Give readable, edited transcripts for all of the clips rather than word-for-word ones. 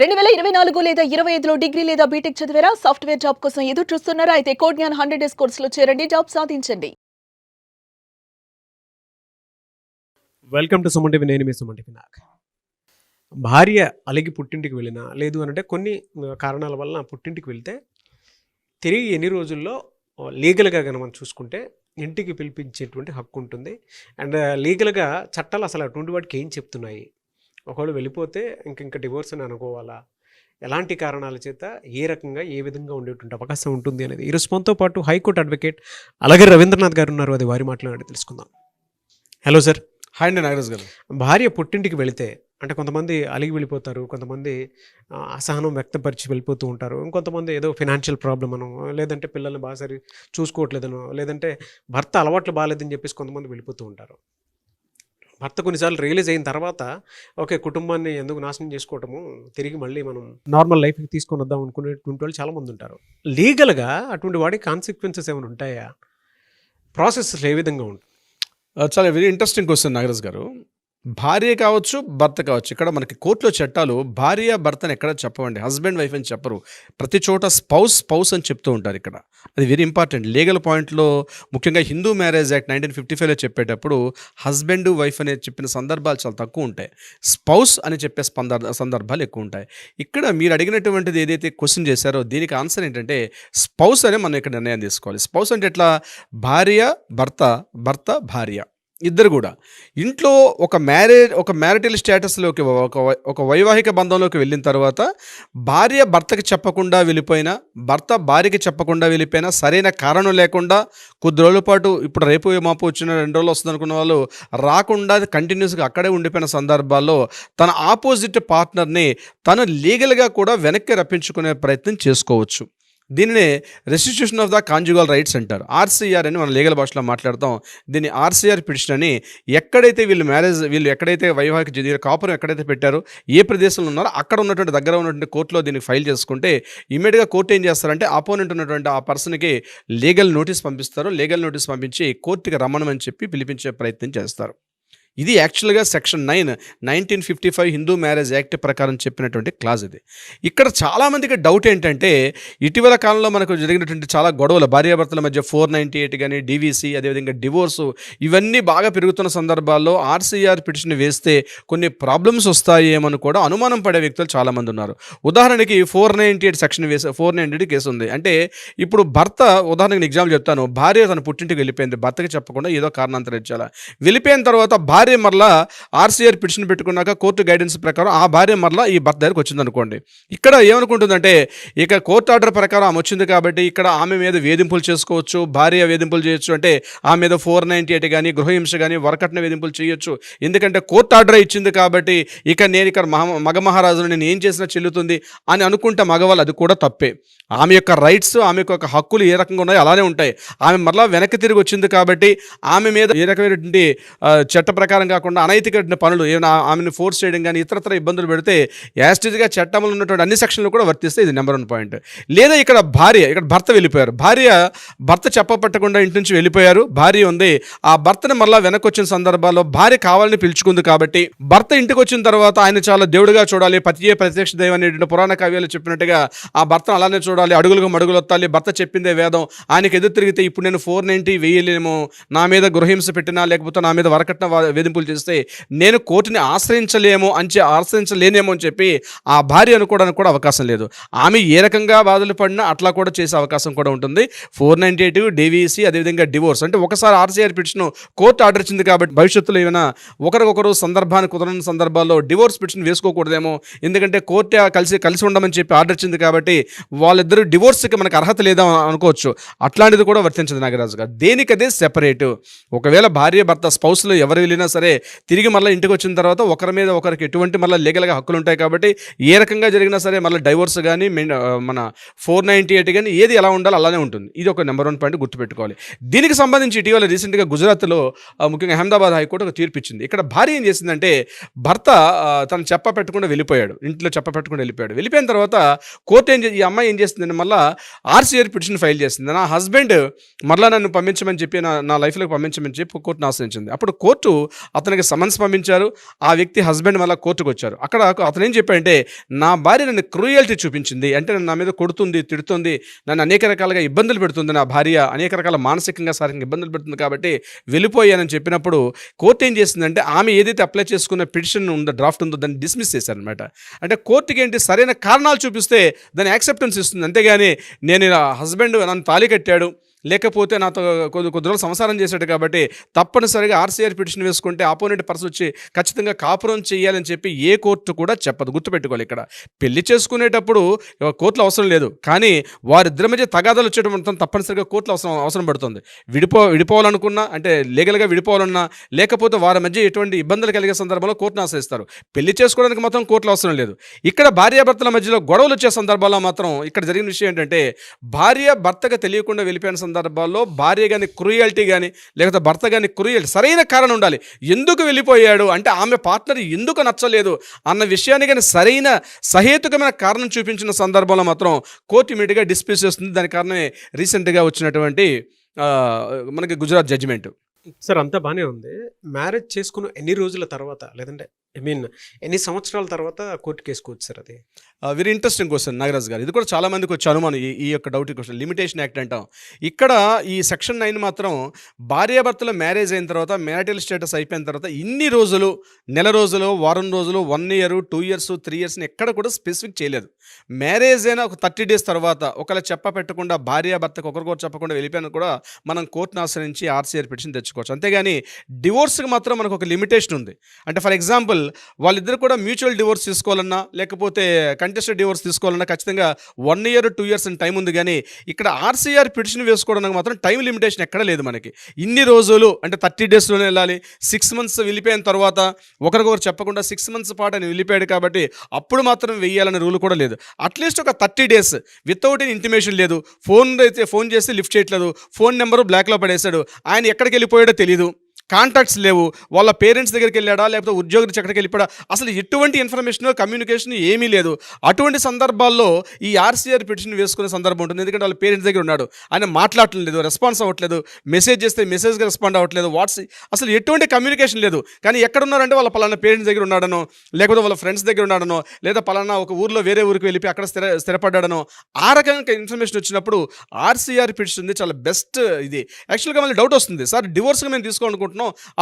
2024 లేదా 25లో డిగ్రీ లేదా బీటెక్ చదివారా? సాఫ్ట్‌వేర్ జాబ్ కోసం ఎదురు చూస్తున్నారా? అయితే కోడ్ జ్ఞాన్ 100 డేస్ కోర్సులో చేరండి, జాబ్ సాధించండి. Welcome to Suman TV. నేను మీ సుమన్ టీవీ. భార్య అలిగి పుట్టింటికి వెళ్ళినా లేదు అనంటే కొన్ని కారణాల వలన పుట్టింటికి వెళ్తే తిరిగి ఎన్ని రోజుల్లో లీగల్గా కనుక మనం చూసుకుంటే ఇంటికి పిలిపించేటువంటి హక్కు ఉంటుంది. అండ్ లీగల్గా చట్టాలు అసలు అటువంటి వాటికి ఏం చెప్తున్నాయి, ఒకవేళ వెళ్ళిపోతే ఇంక డివోర్స్ అని అనుకోవాలా, ఎలాంటి కారణాల చేత ఏ రకంగా ఏ విధంగా ఉండేటువంటి అవకాశం ఉంటుంది అనేది ఈరోజు మనతో పాటు హైకోర్టు అడ్వకేట్ అలాగే రవీంద్రనాథ్ గారు ఉన్నారు. అది వారి మాట్లాడి తెలుసుకుందాం. Hello sir. హాయ్ అండి నాగరాజ్ గారు. భార్య పుట్టింటికి వెళితే అంటే కొంతమంది అలిగి వెళ్ళిపోతారు, కొంతమంది అసహనం వ్యక్తపరిచి వెళ్ళిపోతూ ఉంటారు, ఇంకొంతమంది ఏదో ఫినాన్షియల్ ప్రాబ్లమ్ అనో, లేదంటే పిల్లల్ని బాగా సరి చూసుకోవట్లేదనో, లేదంటే భర్త అలవాట్లు బాగాలేదని చెప్పేసి కొంతమంది వెళ్ళిపోతూ ఉంటారు. భర్త కొన్నిసార్లు రియలైజ్ అయిన తర్వాత ఓకే, కుటుంబాన్ని ఎందుకు నాశనం చేసుకోవటము, తిరిగి మళ్ళీ మనం నార్మల్ లైఫ్కి తీసుకొని వద్దాం అనుకునేటువంటి వాళ్ళు చాలామంది ఉంటారు. లీగల్గా అటువంటి వాడికి కాన్సిక్వెన్సెస్ ఏమైనా ఉంటాయా? ప్రాసెస్ ఏ విధంగా ఉంటుంది? చాలా వెరీ ఇంట్రెస్టింగ్ క్వశ్చన్ నాగరాజ్ గారు. భార్య కావచ్చు, భర్త కావచ్చు. ఇక్కడ మనకి కోర్టులో చట్టాలు భార్య భర్తని ఎక్కడ చెప్పవండి, హస్బెండ్ వైఫ్ అని చెప్పరు. ప్రతి చోట స్పౌస్ అని చెప్తూ ఉంటారు. ఇక్కడ అది వెరీ ఇంపార్టెంట్. లీగల్ పాయింట్లో ముఖ్యంగా హిందూ మ్యారేజ్ యాక్ట్ 1955లో చెప్పేటప్పుడు హస్బెండ్ వైఫ్ అనేది చెప్పిన సందర్భాలు చాలా తక్కువ ఉంటాయి. స్పౌస్ అని చెప్పే సందర్భాలు ఎక్కువ ఉంటాయి. ఇక్కడ మీరు అడిగినటువంటిది ఏదైతే క్వశ్చన్ చేశారో దీనికి ఆన్సర్ ఏంటంటే స్పౌస్ అనే మనం ఇక్కడ నిర్ణయం తీసుకోవాలి. స్పౌస్ అంటే ఎట్లా? భార్య భర్త, భర్త భార్య ఇద్దరు కూడా ఇంట్లో ఒక మ్యారిటల్ స్టేటస్లోకి ఒక వైవాహిక బంధంలోకి వెళ్ళిన తర్వాత భార్య భర్తకి చెప్పకుండా వెళ్ళిపోయినా, భర్త భార్యకి చెప్పకుండా వెళ్ళిపోయినా, సరైన కారణం లేకుండా కొద్ది రోజుల పాటు ఇప్పుడు రేపు మాపు వచ్చిన 2 రోజులు వస్తుంది అనుకున్న వాళ్ళు రాకుండా కంటిన్యూస్గా అక్కడే ఉండిపోయిన సందర్భాల్లో తన ఆపోజిట్ పార్ట్నర్ని తను లీగల్గా కూడా వెనక్కి రప్పించుకునే ప్రయత్నం చేసుకోవచ్చు. దీనినే restitution of the conjugal rights అంటారు. ఆర్సీఆర్ అని మనం లీగల్ భాషలో మాట్లాడతాం. దీన్ని ఆర్సీఆర్ పిటిషన్ అని ఎక్కడైతే వీళ్ళు ఎక్కడైతే వైవాహిక కాపురం ఎక్కడైతే పెట్టారో, ఏ ప్రదేశంలో ఉన్నారో అక్కడ ఉన్నటువంటి దగ్గర ఉన్నటువంటి కోర్టులో దీనికి ఫైల్ చేసుకుంటే ఇమీడియట్గా కోర్టు ఏం చేస్తారంటే అపోనెంట్ ఉన్నటువంటి ఆ పర్సన్కి లీగల్ నోటీస్ పంపిస్తారు. లీగల్ నోటీస్ పంపించి కోర్టుకి రమ్మనమని చెప్పి పిలిపించే ప్రయత్నం చేస్తారు. ఇది యాక్చువల్గా సెక్షన్ 9 1955 హిందూ మ్యారేజ్ యాక్ట్ ప్రకారం చెప్పినటువంటి క్లాజ్ ఇది. ఇక్కడ చాలామందికి డౌట్ ఏంటంటే ఇటీవల కాలంలో మనకు జరిగినటువంటి చాలా గొడవలు భార్యాభర్తల మధ్య 498 కానీ డీవీసీ, అదేవిధంగా డివోర్సు, ఇవన్నీ బాగా పెరుగుతున్న సందర్భాల్లో ఆర్సీఆర్ పిటిషన్ వేస్తే కొన్ని ప్రాబ్లమ్స్ వస్తాయేమని కూడా అనుమానం పడే వ్యక్తులు చాలామంది ఉన్నారు. ఉదాహరణకి 498 సెక్షన్ 498 కేసు ఉంది. అంటే ఇప్పుడు భర్త, ఉదాహరణకి ఎగ్జాంపుల్ చెప్తాను, భార్య తన పుట్టింటికి వెళ్ళిపోయింది, భర్తకి చెప్పకుండా ఏదో కారణాంతరం ఇచ్చాలా. వెళ్ళిపోయిన తర్వాత భార్య మరలా ఆర్సీఆర్ పిటిషన్ పెట్టుకున్నాక కోర్టు గైడెన్స్ ప్రకారం ఆ భార్య మరలా ఈ భర్త దగ్గరికి వచ్చింది అనుకోండి. ఇక్కడ ఏమనుకుంటుందంటే ఇక కోర్టు ఆర్డర్ ప్రకారం ఆమె వచ్చింది కాబట్టి ఇక్కడ ఆమె మీద వేధింపులు చేసుకోవచ్చు, భార్య వేధింపులు చేయొచ్చు. అంటే ఆమె మీద 498 కానీ గృహహింస కానీ వరకట్న వేధింపులు చేయొచ్చు. ఎందుకంటే కోర్టు ఆర్డర్ ఇచ్చింది కాబట్టి ఇక నేను ఇక్కడ మగ మహారాజును నేను ఏం చేసినా చెల్లుతుంది అని అనుకుంటే మగవాళ్ళు, అది కూడా తప్పే. ఆమె యొక్క రైట్స్, ఆమె యొక్క హక్కులు ఏ రకంగా ఉన్నాయో అలానే ఉంటాయి. ఆమె మరలా వెనక్కి తిరిగి వచ్చింది కాబట్టి ఆమె మీద ఏ రకమైనటువంటి చట్ట ప్రకారం కాకుండా అనైతిక పనులు ఏమైనా ఆమెను ఫోర్స్ చేయడం కానీ ఇతరత్ర ఇబ్బందులు పెడితే యాస్టిజ్గా చట్టంలో ఉన్నటువంటి అన్ని సెక్షన్లు కూడా వర్తిస్తే ఇది నెంబర్ 1 పాయింట్. లేదా ఇక్కడ భర్త వెళ్ళిపోయారు, భర్త చెప్పపట్టకుండా ఇంటి నుంచి వెళ్ళిపోయారు, భార్య ఉంది, ఆ భర్తని మళ్ళీ వెనక్కి వచ్చిన సందర్భాల్లో భార్య కావాలని పిలుచుకుంది కాబట్టి భర్త ఇంటికి వచ్చిన తర్వాత ఆయన చాలా దేవుడిగా చూడాలి, పతియే ప్రత్యక్ష దైవం అనేటువంటి పురాణ కావ్యాలు చెప్పినట్టుగా ఆ భర్తను అలానే చూడాలి, అడుగులకు మడుగులు వత్తాలి, భర్త చెప్పిందే వేదం, ఆయనకి ఎదురు తిరిగితే ఇప్పుడు నేను 490 వేయలేమో, నా మీద గృహహింస పెట్టినా లేకపోతే నా మీద వరకట్న వేధింపులు చేస్తే నేను కోర్టుని ఆశ్రయించలేనేమో అని చెప్పి ఆ భార్య అనుకోవడానికి కూడా అవకాశం లేదు. ఆమె ఏ రకంగా బాధలు పడినా అట్లా కూడా చేసే అవకాశం కూడా ఉంటుంది. 498 డీవీసీ, అదేవిధంగా డివోర్స్ అంటే ఒకసారి ఆర్సీఆర్ పిటిషన్ కోర్టు ఆర్డర్ ఇచ్చింది కాబట్టి భవిష్యత్తులో ఏమైనా ఒకరికొకరు సందర్భాన్ని కుదరని సందర్భాల్లో డివోర్స్ పిటిషన్ వేసుకోకూడదేమో. ఎందుకంటే కోర్టు కలిసి ఉండమని చెప్పి ఆర్డర్ ఇచ్చింది కాబట్టి వాళ్ళిద్దరూ డివోర్స్కి మనకు అర్హత లేదా అనుకోవచ్చు. అట్లాంటిది కూడా వర్తించదు నాగరాజు గారు. దేనికదే సెపరేటు. ఒకవేళ భార్య భర్త స్పౌస్లో ఎవరు వెళ్ళినా సరే తిరిగి మళ్ళీ ఇంటికి వచ్చిన తర్వాత ఒకరి మీద ఒకరికి ఎటువంటి మళ్ళీ లీగల్గా హక్కులు ఉంటాయి కాబట్టి ఏ రకంగా జరిగినా సరే మళ్ళీ డైవోర్స్ కానీ మన 498 కానీ ఏది ఎలా ఉండాలో అలానే ఉంటుంది. ఇది ఒక నెంబర్ 1 పాయింట్ గుర్తుపెట్టుకోవాలి. దీనికి సంబంధించి ఇటీవల రీసెంట్గా గుజరాత్లో ముఖ్యంగా అహ్మదాబాద్ హైకోర్టు ఒక తీర్పు ఇచ్చింది. ఇక్కడ భార్య ఏం చేసిందంటే భర్త తను చెప్పపెట్టకుండా వెళ్ళిపోయాడు, ఇంట్లో చెప్పపెట్టకుండా వెళ్ళిపోయిన తర్వాత కోర్టు ఈ అమ్మాయి ఏం చేసిందంటే మళ్ళీ ఆర్సీఆర్ పిటిషన్ ఫైల్ చేసింది. నా హస్బెండ్ మళ్ళీ నన్ను పంపించమని చెప్పి నా లైఫ్లోకి పంపించమని చెప్పి కోర్టును ఆశ్రయించింది. అప్పుడు కోర్టు అతనికి సమన్స్ పంపించారు. ఆ వ్యక్తి హస్బెండ్ మళ్ళీ కోర్టుకు వచ్చారు. అక్కడ అతను ఏం చెప్పాడంటే, నా భార్య నన్ను క్రూయల్టీ చూపించింది, అంటే నా మీద కొడుతుంది, తిడుతుంది, నన్ను అనేక రకాలుగా ఇబ్బందులు పెడుతుంది, నా భార్య అనేక రకాల మానసికంగా శారీరకంగా ఇబ్బందులు పెడుతుంది కాబట్టి వెళ్ళిపోయానని చెప్పినప్పుడు కోర్టు ఏం చేసిందంటే, ఆమె ఏదైతే అప్లై చేసుకున్న పిటిషన్ ఉందో, డ్రాఫ్ట్ ఉందో, దాన్ని డిస్మిస్ చేశారనమాట. అంటే కోర్టుకి ఏంటి, సరైన కారణాలు చూపిస్తే దాన్ని యాక్సెప్టెన్స్ ఇస్తుంది. అంతేగాని నేను ఇలా హస్బెండ్ నన్ను తాళి కట్టాడు, లేకపోతే నాతో కొద్ది రోజులు సంసారం చేశాడు కాబట్టి తప్పనిసరిగా ఆర్సీఆర్ పిటిషన్ వేసుకుంటే ఆపోనెంట్ పర్సన్ వచ్చి ఖచ్చితంగా కాపురం చేయాలని చెప్పి ఏ కోర్టు కూడా చెప్పదు. గుర్తుపెట్టుకోవాలి, ఇక్కడ పెళ్లి చేసుకునేటప్పుడు కోర్టులో అవసరం లేదు, కానీ వారిద్దరి మధ్య తగాదాలు వచ్చేటప్పుడు తప్పనిసరిగా కోర్టులో అవసరం పడుతుంది. విడిపోవాలనుకున్నా, అంటే లీగల్గా విడిపోవాలన్నా, లేకపోతే వారి మధ్య ఎటువంటి ఇబ్బందులు కలిగే సందర్భంలో కోర్టును ఆశ్రయిస్తారు. పెళ్లి చేసుకోవడానికి మాత్రం కోర్టులో అవసరం లేదు. ఇక్కడ భార్యాభర్తల మధ్యలో గొడవలు వచ్చే సందర్భాల్లో మాత్రం ఇక్కడ జరిగిన విషయం ఏంటంటే, భార్య భర్తగా తెలియకుండా వెళ్ళిపోయిన సందర్భాల్లో భార్య కానీ క్రూయల్టీ కానీ, లేకపోతే భర్త కానీ క్రూయల్టీ, సరైన కారణం ఉండాలి. ఎందుకు వెళ్ళిపోయాడు అంటే, ఆమె పార్ట్నర్ ఎందుకు నచ్చలేదు అన్న విషయాన్ని కానీ సరైన సహేతుకమైన కారణం చూపించిన సందర్భంలో మాత్రం కోర్టు ఇమీడియట్గా డిస్మిస్ చేస్తుంది. దాని కారణమే రీసెంట్గా వచ్చినటువంటి మనకి గుజరాత్ జడ్జిమెంట్. సార్ అంతా బాగానే ఉంది. మ్యారేజ్ చేసుకున్న ఎన్ని రోజుల తర్వాత, లేదంటే ఎన్ని సంవత్సరాల తర్వాత కోర్టుకి వేసుకోవచ్చు సార్? అది వెరీ ఇంట్రెస్టింగ్ క్వశ్చన్ నాగరాజ్ గారు. ఇది కూడా చాలా మందికి వచ్చే అనుమానం, ఈ యొక్క డౌట్ క్వశ్చన్. లిమిటేషన్ యాక్ట్ అంటాం. ఇక్కడ ఈ సెక్షన్ 9 మాత్రం భార్యాభర్తల మ్యారేజ్ అయిన తర్వాత, మ్యారిటల్ స్టేటస్ అయిపోయిన తర్వాత ఇన్ని రోజులు, నెల రోజులు, వారం రోజులు, 1 year, 2 years, 3 years ఎక్కడ కూడా స్పెసిఫిక్ చేయలేదు. మ్యారేజ్ అయినా ఒక 30 days తర్వాత ఒకవేళ పెట్టకుండా భార్యాభర్తకు ఒకరికొకరు చెప్పకుండా వెళ్ళిపోయినా కూడా మనం కోర్టును ఆశ్రయించి ఆర్సీఆర్ పిటిషన్ తెచ్చుకోవచ్చు. అంతేగాని డివోర్స్కి మాత్రం మనకు ఒక లిమిటేషన్ ఉంది. అంటే ఫర్ ఎగ్జాంపుల్, వాళ్ళిద్దరు కూడా మ్యూచువల్ డివోర్స్ తీసుకోవాలన్నా, లేకపోతే కంటెస్టెడ్ డివోర్స్ తీసుకోవాలన్నా ఖచ్చితంగా 1 year, 2 years అని టైం ఉంది. కానీ ఇక్కడ ఆర్సీఆర్ పిటిషన్ వేసుకోవడానికి మాత్రం టైం లిమిటేషన్ ఎక్కడ లేదు మనకి. ఇన్ని రోజులు అంటే 30 daysలోనే వెళ్ళాలి. 6 months వెళ్ళిపోయిన తర్వాత ఒకరికొకరు చెప్పకుండా 6 months పాటు అని వెళ్ళిపోయాడు కాబట్టి అప్పుడు మాత్రం వెయ్యాలనే రూల్ కూడా లేదు. అట్లీస్ట్ ఒక 30 days వితౌట్ ఇంటిమేషన్ లేదు. ఫోన్ చేస్తే లిఫ్ట్ చేయట్లేదు, ఫోన్ నెంబరు బ్లాక్లో పడేశాడు, ఆయన ఎక్కడికి వెళ్ళిపోయాడో తెలీదు, కాంటాక్ట్స్ లేవు, వాళ్ళ పేరెంట్స్ దగ్గరికి వెళ్ళాడా, లేకపోతే ఉద్యోగి ఎక్కడికి వెళ్ళిపోయాడా, అసలు ఎటువంటి ఇన్ఫర్మేషన్, కమ్యూనికేషన్ ఏమీ లేదు. అటువంటి సందర్భాల్లో ఈ ఆర్సీఆర్ పిటిషన్ వేసుకునే సందర్భం ఉంటుంది. ఎందుకంటే వాళ్ళ పేరెంట్స్ దగ్గర ఉన్నాడు, ఆయన మాట్లాడట్లేదు, రెస్పాన్స్ అవ్వట్లేదు, మెసేజ్ చేస్తే మెసేజ్కి రెస్పాండ్ అవ్వట్లేదు, అసలు ఎటువంటి కమ్యూనికేషన్ లేదు. కానీ ఎక్కడున్నారంటే వాళ్ళ పలానా పేరెంట్స్ దగ్గర ఉన్నాడనో, లేకపోతే వాళ్ళ ఫ్రెండ్స్ దగ్గర ఉన్నాడనో, లేదా పలానా ఒక ఊర్లో వేరే ఊరికి వెళ్ళిపోయి అక్కడ స్థిరపడ్డాడనో, ఆ రకంగా ఇన్ఫర్మేషన్ వచ్చినప్పుడు ఆర్సీఆర్ పిటిషన్ ఉంది చాలా బెస్ట్. ఇది యాక్చువల్గా మళ్ళీ డౌట్ వస్తుంది, సార్ డివోర్స్గా మేము తీసుకోవాలనుకుంటున్నాం,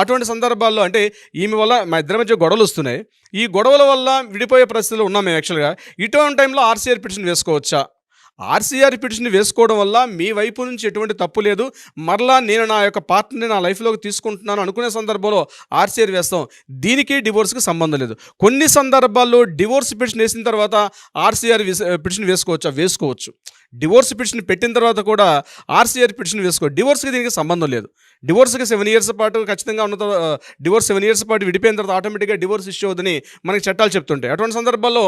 అటువంటి సందర్భాల్లో అంటే ఈమె వల్ల మా ఇద్దరి మధ్య గొడవలు వస్తున్నాయి, ఈ గొడవల వల్ల విడిపోయే పరిస్థితుల్లో ఉన్నాం మేము, యాక్చువల్గా ఇటువంటి టైంలో ఆర్సీఆర్ పిటిషన్ వేసుకోవచ్చా? ఆర్సీఆర్ పిటిషన్ వేసుకోవడం వల్ల మీ వైపు నుంచి ఎటువంటి తప్పు లేదు, మరలా నేను నా యొక్క పార్ట్నర్ని నా లైఫ్లోకి తీసుకుంటున్నాను అనుకునే సందర్భంలో ఆర్సీఆర్ వేస్తాం. దీనికి డివోర్స్కి సంబంధం లేదు. కొన్ని సందర్భాల్లో డివోర్స్ పిటిషన్ వేసిన తర్వాత ఆర్సీఆర్ పిటిషన్ వేసుకోవచ్చు. డివోర్స్ పిటిషన్ పెట్టిన తర్వాత కూడా ఆర్సీఆర్ పిటిషన్ డివోర్స్కి దీనికి సంబంధం లేదు. డివోర్స్కి 7 years పాటు ఖచ్చితంగా ఉన్న డివోర్స్ 7 years పాటు విడిపోయిన తర్వాత ఆటోమేటిక్గా డివోర్స్ ఇష్యూ అవుతుందని మనకి చట్టాలు చెప్తుంటాయి. అటువంటి సందర్భాల్లో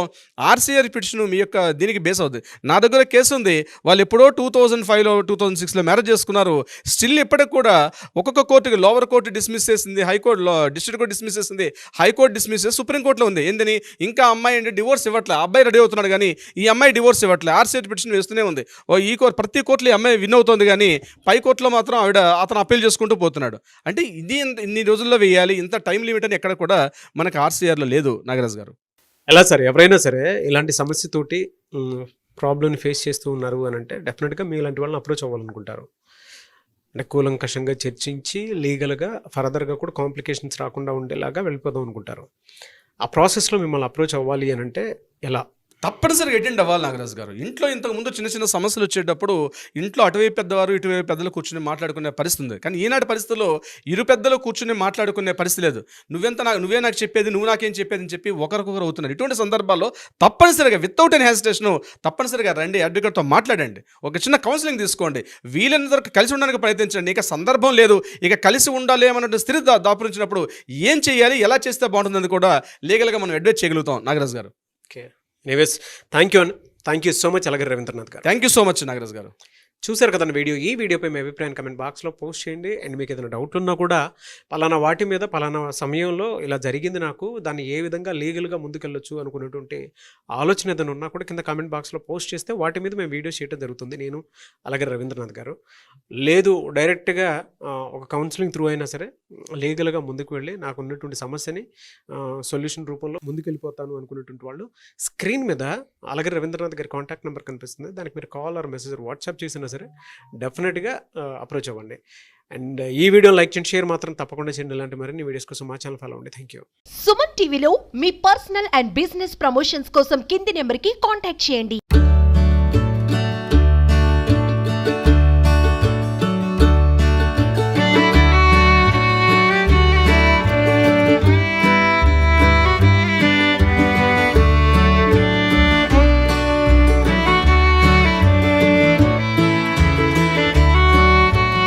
ఆర్సీఆర్ పిటిషన్ మీ యొక్క దీనికి బేస్ అవుతుంది. నా దగ్గర కేసు ఉంది, వాళ్ళు ఎప్పుడో 2005లో 2006లో మ్యారేజ్ చేసుకున్నారు. స్టిల్ ఇప్పటికి కూడా ఒక్కొక్క కోర్టుకి, లోవర్ కోర్టు డిస్మిస్ చేసింది, హైకోర్టులో డిస్ట్రిక్ట్ కోర్టు డిస్మిస్ చేసింది, హైకోర్టు డిస్మిస్ చేసి సుప్రీంకోర్టులో ఉంది. ఏందని, ఇంకా అమ్మాయి అంటే డివోర్స్ ఇవ్వట్లే, అబ్బాయి రెడీ అవుతున్నాడు కానీ ఈ అమ్మాయి డివోర్స్ ఇవ్వట్లే, ఆర్సీఆర్ పిటిషన్ వేస్తూనే ఉంది. ప్రతి కోర్టులో ఈ అమ్మాయి విన్ అవుతుంది కానీ పై కోర్టులో మాత్రం అతను అప్పీల్ చేసుకుంటూ పోతున్నాడు. అంటే ఇది ఇన్ని రోజుల్లో వేయాలి, ఇంత టైం లిమిట్ అని ఎక్కడ కూడా మనకు ఆర్సీఆర్లో లేదు నాగరాజ్ గారు. ఎలా సార్, ఎవరైనా సరే ఇలాంటి సమస్యతోటి ప్రాబ్లమ్ని ఫేస్ చేస్తూ ఉన్నారు అని అంటే డెఫినెట్గా మీ ఇలాంటి వాళ్ళని అప్రోచ్ అవ్వాలనుకుంటారు. అంటే కూలంకషంగా చర్చించి లీగల్గా ఫర్దర్గా కూడా కాంప్లికేషన్స్ రాకుండా ఉండేలాగా వెళ్ళిపోదాం అనుకుంటారు. ఆ ప్రాసెస్లో మిమ్మల్ని అప్రోచ్ అవ్వాలి అని అంటే ఎలా? తప్పనిసరిగా అటెండ్ అవ్వాలి నాగరాజ్ గారు. ఇంట్లో ఇంతకుముందు చిన్న చిన్న సమస్యలు వచ్చేటప్పుడు ఇంట్లో అటువైపు పెద్దవారు ఇటువైపు పెద్దలు కూర్చుని మాట్లాడుకునే పరిస్థితి ఉంది. కానీ ఈనాటి పరిస్థితుల్లో ఇరు పెద్దలు కూర్చుని మాట్లాడుకునే పరిస్థితి లేదు. నువ్వే నాకు చెప్పేది, నువ్వు నాకేం చెప్పేది అని చెప్పి ఒకరికొకరు అవుతున్నారు. ఇటువంటి సందర్భాల్లో తప్పనిసరిగా వితౌట్ ఎన్ హెసిటేషన్ తప్పనిసరిగా రండి, అడ్వకేట్తో మాట్లాడండి, ఒక చిన్న కౌన్సిలింగ్ తీసుకోండి, వీలైనంత వరకు కలిసి ఉండడానికి ప్రయత్నించండి. ఇక సందర్భం లేదు, ఇక కలిసి ఉండాలి అన్నట్టు స్థితి దాపురించినప్పుడు ఏం చేయాలి, ఎలా చేస్తే బాగుంటుందని కూడా లీగల్గా మనం అడ్వైస్ చేయగలుగుతాం నాగరాజ్ గారు. Okay, anyways thank you so much Alagari Ravindranath గారు. Thank you so much Nagaraj గారు. చూశారు కదండి వీడియో. ఈ వీడియోపై మీ అభిప్రాయం కమెంట్ బాక్స్లో పోస్ట్ చేయండి. అండ్ మీకు ఏదైనా డౌట్ ఉన్నా కూడా పలానా వాటి మీద పలానా సమయంలో ఇలా జరిగింది, నాకు దాన్ని ఏ విధంగా లీగల్గా ముందుకెళ్ళొచ్చు అనుకునేటువంటి ఆలోచన ఏదైనా ఉన్నా కూడా కింద కామెంట్ బాక్స్లో పోస్ట్ చేస్తే వాటి మీద మేము వీడియో చేయడం జరుగుతుంది, నేను అలాగే రవీంద్రనాథ్ గారు. లేదు డైరెక్ట్గా ఒక కౌన్సిలింగ్ త్రూ అయినా సరే లీగల్గా ముందుకు వెళ్ళి నాకు ఉన్నటువంటి సమస్యని సొల్యూషన్ రూపంలో ముందుకెళ్ళిపోతాను అనుకునేటువంటి వాళ్ళు స్క్రీన్ మీద అలాగే రవీంద్రనాథ్ గారి కాంటాక్ట్ నెంబర్ కనిపిస్తుంది, దానికి మీరు కాల్ ఆర్ మెసేజ్ వాట్సాప్ చేసినా సరే డెఫినెట్గా అప్రోచ్ అవ్వండి. అండ్ ఈ వీడియో లైక్ చేయండి, షేర్ మాత్రం తప్పకుండా చేయండి. ఇలాంటి మరిన్ని వీడియోస్ కోసం మా ఛానల్ ఫాలో అవ్వండి. Thank you. సుమన్ టీవీలో మీ పర్సనల్ అండ్ బిజినెస్ ప్రమోషన్స్ కోసం కింది నెంబర్కి కాంటాక్ట్ చేయండి.